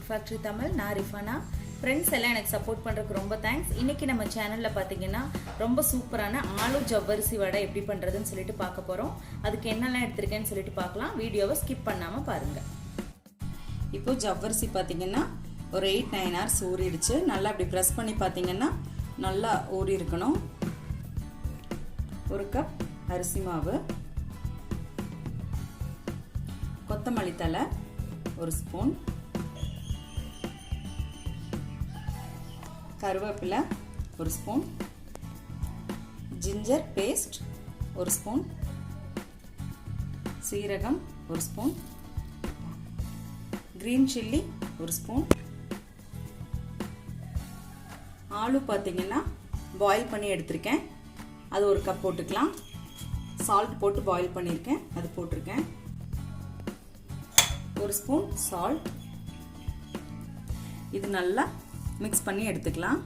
Factory Tamil. நான் Rifana. Friends எல்லாம் எனக்கு சப்போர்ட் பண்ணுறதுக்கு ரொம்ப தேங்க்ஸ். இன்றைக்கி நம்ம சேனலில் பார்த்தீங்கன்னா ரொம்ப சூப்பரான ஆலு ஜவ்வரிசி வடை எப்படி பண்ணுறதுன்னு சொல்லிட்டு பார்க்க போகிறோம். அதுக்கு என்னெல்லாம் எடுத்திருக்கேன்னு சொல்லிட்டு பார்க்கலாம். வீடியோவை ஸ்கிப் பண்ணாமல் பாருங்கள். இப்போ ஜவ்வரிசி பார்த்தீங்கன்னா ஒரு 8-9 hours ஊறிடுச்சு. நல்லா அப்படி ப்ரெஸ் பண்ணி பார்த்தீங்கன்னா நல்லா ஊறி இருக்கணும். ஒரு கப் அரிசி மாவு, கொத்தமல்லி தழை ஒரு ஸ்பூன், கருவேப்பிலை ஒரு ஸ்பூன், ஜிஞ்சர் பேஸ்ட் ஒரு ஸ்பூன், சீரகம் ஒரு ஸ்பூன், கிரீன் சில்லி ஒரு ஸ்பூன், ஆலு பார்த்தீங்கன்னா பாயில் பண்ணி எடுத்திருக்கேன், அது ஒரு கப் போட்டுக்கலாம். சால்ட் போட்டு பாயில் பண்ணியிருக்கேன், அது போட்டிருக்கேன். ஒரு ஸ்பூன் சால்ட். இது நல்லா மிக்ஸ் பண்ணி எடுத்துக்கலாம்.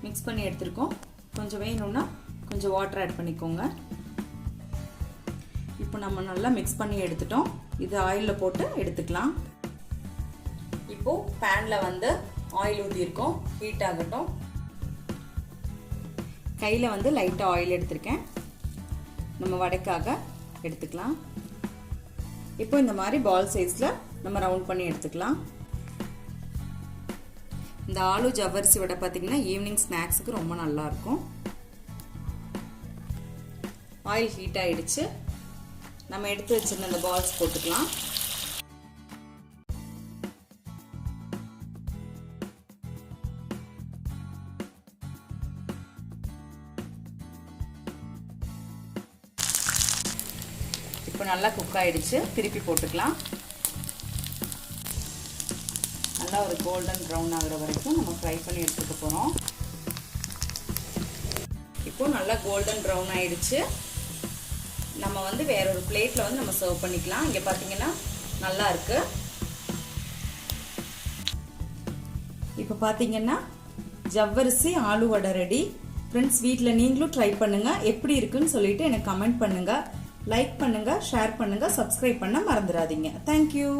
மிக்ஸ் பண்ணி எடுத்துருக்கோம். கொஞ்சம் வேணும்னா கொஞ்சம் வாட்டர் ஆட் பண்ணிக்கோங்க. இப்போ நம்ம நல்லா மிக்ஸ் பண்ணி எடுத்துட்டோம். இது ஆயிலில் போட்டு எடுத்துக்கலாம். இப்போ பேனில் வந்து ஆயில் ஊற்றிருக்கோம். ஹீட் ஆகட்டும். கையில் வந்து லைட்டாக ஆயில் எடுத்திருக்கேன். நம்ம வடைக்காக எடுத்துக்கலாம். இப்போ இந்த மாதிரி பால் சைஸில் நம்ம ரவுண்ட் பண்ணி எடுத்துக்கலாம். இந்த ஆலு ஜவ்வரிசி வடை பார்த்தீங்கன்னா ஈவினிங் ஸ்நாக்ஸுக்கு ரொம்ப நல்லா இருக்கும். ஆயில் ஹீட் ஆயிடுச்சு. நம்ம எடுத்து வச்சிருந்த இந்த பால்ஸ் போட்டுக்கலாம். இப்போ நல்லா குக் ஆயிடுச்சு. திருப்பி போட்டுக்கலாம். நல்லா ஒரு கோல்டன் ப்ரௌன் ஆகிற வரைக்கும் நம்ம ஃப்ரை பண்ணி எடுத்துக்க போகிறோம். இப்போ நல்லா கோல்டன் ப்ரௌன் ஆயிடுச்சு. நம்ம வந்து வேற ஒரு பிளேட்டில் வந்து நம்ம சர்வ் பண்ணிக்கலாம். இங்கே பார்த்தீங்கன்னா நல்லா இருக்கு. இப்போ பார்த்தீங்கன்னா ஜவ்வரிசி ஆலு வடை ரெடி. ஃப்ரெண்ட்ஸ், வீட்டில் நீங்களும் ட்ரை பண்ணுங்க. எப்படி இருக்குன்னு சொல்லிட்டு எனக்கு கமெண்ட் பண்ணுங்க. லைக் பண்ணுங்க, ஷேர் பண்ணுங்க, சப்ஸ்கிரைப் பண்ண மறந்துடாதீங்க. தேங்க்யூ.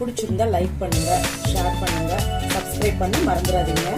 பிடிச்சிருந்தா லைக் பண்ணுங்க, ஷேர் பண்ணுங்க, சப்ஸ்கிரைப் பண்ண மறந்துடாதீங்க.